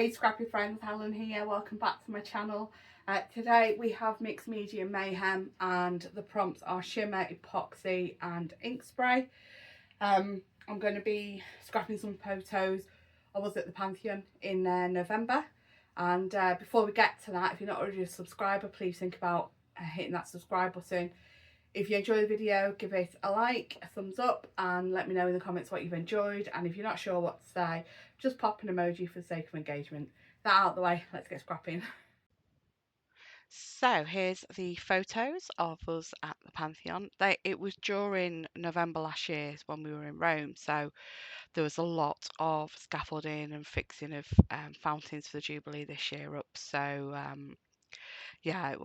Hey scrappy friends, Helen here, welcome back to my channel. Today we have Mixed Media Mayhem and the prompts are shimmer, epoxy and ink spray. I'm going to be scrapping some photos. I was at the Pantheon in November, and before we get to that, if you're not already a subscriber, please think about hitting that subscribe button. If you enjoy the video, give it a like, a thumbs up, and let me know in the comments what you've enjoyed. And if you're not sure what to say, just pop an emoji for the sake of engagement. That out of the way, let's get scrapping. So here's the photos of us at the Pantheon. It was during November last year when we were in Rome, so there was a lot of scaffolding and fixing of fountains for the Jubilee this year up. So yeah,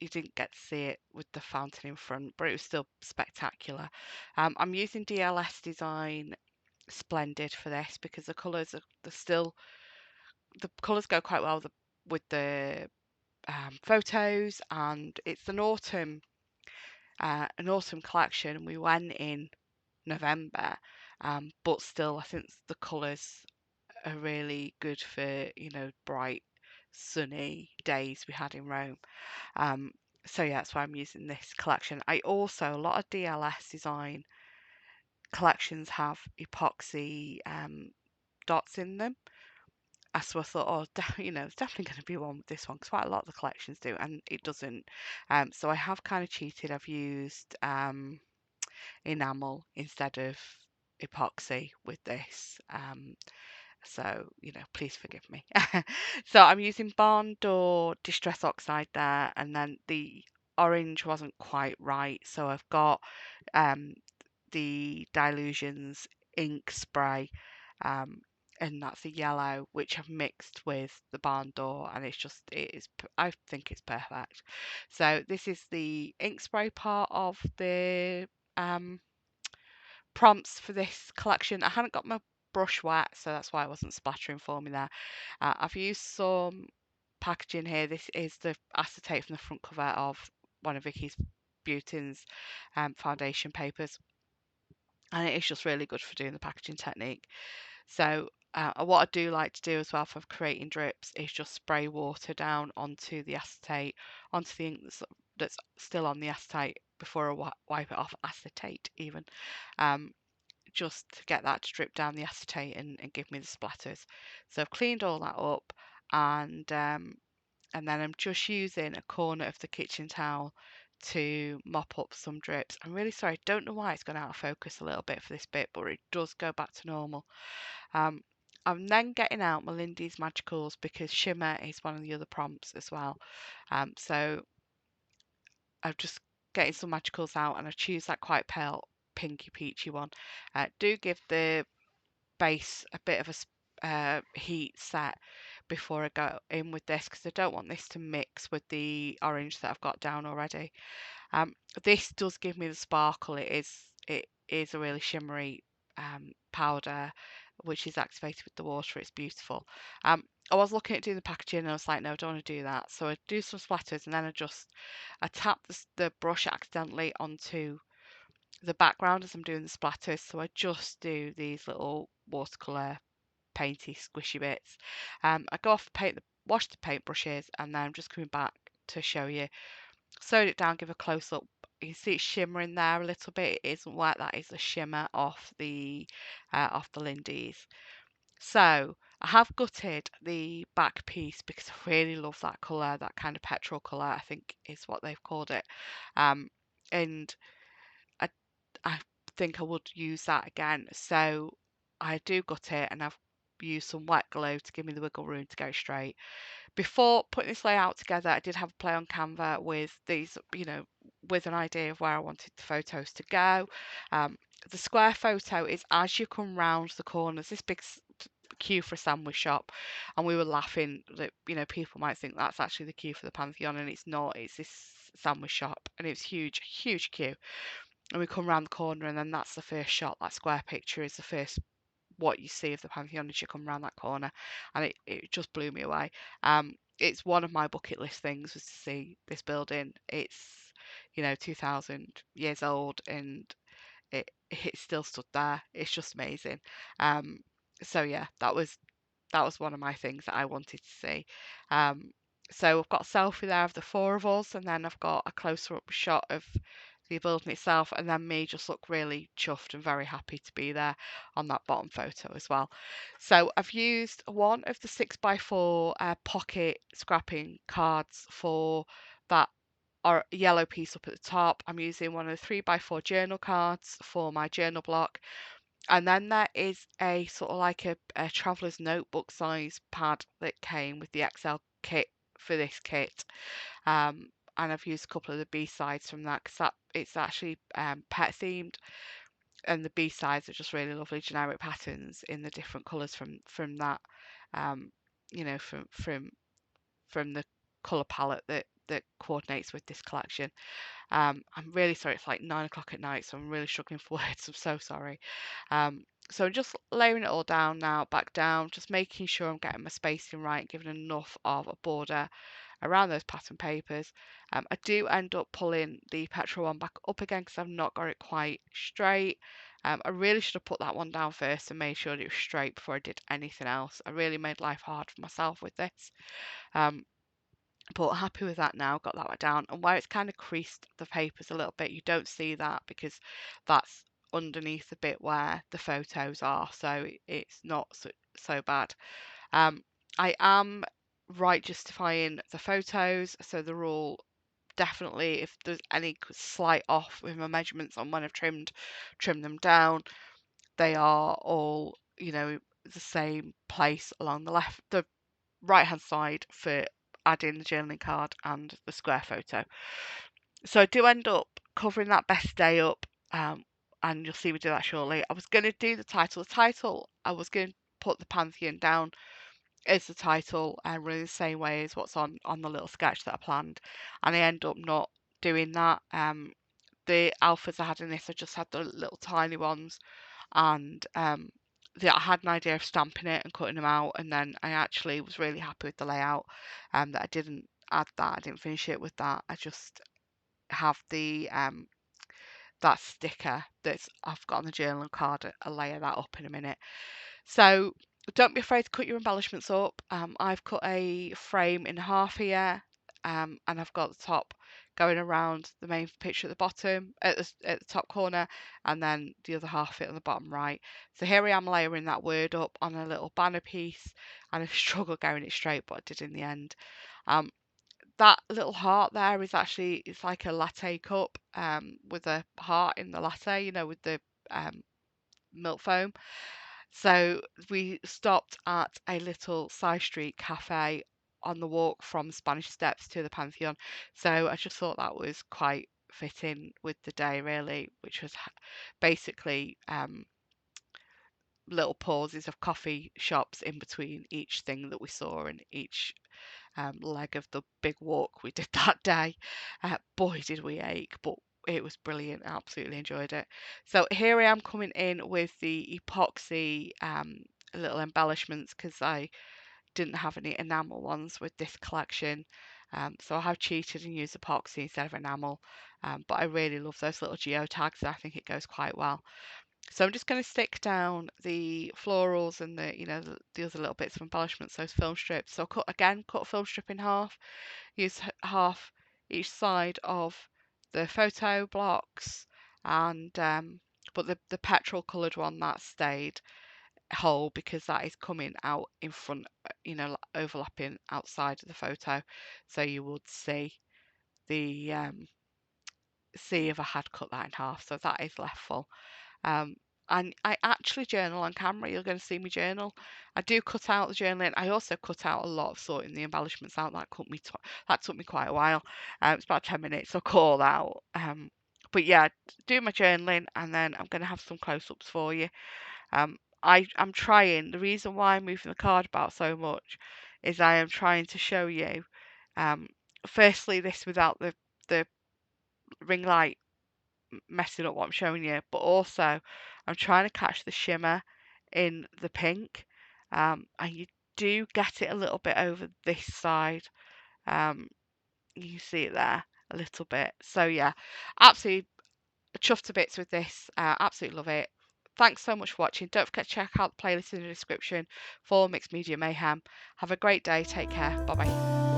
you didn't get to see it with the fountain in front, but it was still spectacular. I'm using DLS Design Splendid for this because the colours the colours go quite well with the photos, and it's an autumn collection. We went in November, but still I think the colours are really good for bright sunny days we had in Rome. So yeah, that's why I'm using this collection. A lot of DLS design collections have epoxy dots in them. So I thought, oh, it's definitely going to be one with this one because quite a lot of the collections do, and it doesn't. So I have kind of cheated. I've used enamel instead of epoxy with this. So please forgive me. So I'm using Barn Door Distress Oxide there, and then the orange wasn't quite right, so I've got the Dylusions ink spray, um, and that's a yellow which I've mixed with the barn door, and I think it's perfect. So this is the ink spray part of the um, prompts for this collection. I hadn't got my brush wet, so that's why it wasn't splattering for me there. I've used some packaging here. This is the acetate from the front cover of one of Vicky's Beauty's foundation papers, and it is just really good for doing the packaging technique. So what I do like to do as well for creating drips is just spray water down onto the acetate, onto the ink that's still on the acetate before I wipe it off, acetate even, just to get that to drip down the acetate and give me the splatters. So I've cleaned all that up, and then I'm just using a corner of the kitchen towel to mop up some drips. I'm really sorry, I don't know why it's gone out of focus a little bit for this bit, but it does go back to normal. Um, I'm then getting out my Lindy's Magicals because shimmer is one of the other prompts as well. So I'm just getting some Magicals out, and I choose that quite pale pinky peachy one. Do give the base a bit of a heat set before I go in with this because I don't want this to mix with the orange that I've got down already. This does give me the sparkle. It is a really shimmery powder which is activated with the water. It's beautiful. I was looking at doing the packaging and I was like, no, I don't want to do that. So I do some splatters, and then I tap the brush accidentally onto the background as I'm doing the splatters. So I just do these little watercolour painty squishy bits. I go off wash the paintbrushes, and then I'm just coming back to show you. Sewed it down, give a close up. You can see it shimmering there a little bit. It isn't wet. That is the shimmer off the Lindy's. So I have gutted the back piece because I really love that colour, that kind of petrol colour, I think is what they've called it. And I I think I would use that again. So I do gut it, and I've used some wet glue to give me the wiggle room to go straight. Before putting this layout together, I did have a play on Canva with these, with an idea of where I wanted the photos to go. The square photo is as you come round the corners, this big queue for a sandwich shop, and we were laughing that people might think that's actually the queue for the Pantheon, and it's not. It's this sandwich shop, and it's huge queue. And we come round the corner, and then that's the first shot. That square picture is the first what you see of the Pantheon as you come around that corner, and it just blew me away. It's one of my bucket list things was to see this building. It's 2,000 years old, and it still stood there. It's just amazing. So yeah, that was that was one of my things that I wanted to see. So I've got a selfie there of the four of us, and then I've got a closer up shot of the building itself, and then me just look really chuffed and very happy to be there on that bottom photo as well. So I've used one of the 6x4 pocket scrapping cards for that yellow piece up at the top. I'm using one of the 3x4 journal cards for my journal block. And then there is a sort of like a traveller's notebook size pad that came with the XL kit for this kit. And I've used a couple of the B-sides from that because it's actually pet themed, and the B-sides are just really lovely generic patterns in the different colours from that, um, you know, from the colour palette that coordinates with this collection. I'm really sorry, it's like 9 o'clock at night, so I'm really struggling for words. I'm so sorry. So I'm just layering it all down now, back down, just making sure I'm getting my spacing right, giving enough of a border around those pattern papers. I do end up pulling the petrol one back up again because I've not got it quite straight. I really should have put that one down first and made sure it was straight before I did anything else. I really made life hard for myself with this. But happy with that now, got that one down. And where it's kind of creased the papers a little bit, you don't see that because that's underneath the bit where the photos are, so it's not so bad. I am right justifying the photos, so they're all definitely, if there's any slight off with my measurements on when I've trimmed them down, they are all, you know, the same place along the right hand side for adding the journaling card and the square photo. So I do end up covering that best day up, and you'll see me do that shortly. I was going to do the title. I was going to put the Pantheon down as the title and really the same way as what's on the little sketch that I planned, and I end up not doing that. The alphas I had in this, I just had the little tiny ones, and I had an idea of stamping it and cutting them out, and then I actually was really happy with the layout, that I didn't add that, I didn't finish it with that. I just have the that sticker that's I've got on the journal card. I'll layer that up in a minute. So don't be afraid to cut your embellishments up. I've cut a frame in half here, and I've got the top going around the main picture at the bottom, at the top corner, and then the other half of it on the bottom right. So here I am layering that word up on a little banner piece, and I've struggled getting it straight, but I did in the end. That little heart there is actually, it's like a latte cup, with a heart in the latte, you know, with the milk foam. So we stopped at a little side street cafe on the walk from Spanish Steps to the Pantheon. So I just thought that was quite fitting with the day, really, which was basically little pauses of coffee shops in between each thing that we saw and each leg of the big walk we did that day. Boy, did we ache, but it was brilliant. I absolutely enjoyed it. So here I am coming in with the epoxy little embellishments because I didn't have any enamel ones with this collection. So I have cheated and used epoxy instead of enamel. But I really love those little geotags. I think it goes quite well. So I'm just going to stick down the florals and the other little bits of embellishments, those film strips. So cut a film strip in half, use half each side of the photo blocks, and but the petrol coloured one that stayed whole because that is coming out in front, overlapping outside of the photo, so you would the see if I had cut that in half. So that is left full. Um, and I actually journal on camera. You're going to see me journal. I do cut out the journaling. I also cut out a lot of sorting the embellishments out. That took me quite a while. It's about 10 minutes. So cut all that out. But yeah, do my journaling, and then I'm going to have some close-ups for you. I'm trying. The reason why I'm moving the card about so much is I am trying to show you. Firstly, this without the ring light messing up what I'm showing you, but also I'm trying to catch the shimmer in the pink, and you do get it a little bit over this side. You see it there a little bit. So yeah, absolutely chuffed to bits with this. Absolutely love it. thanks so much for watching. Don't forget to check out the playlist in the description for Mixed Media Mayhem. Have a great day. Take care. Bye bye.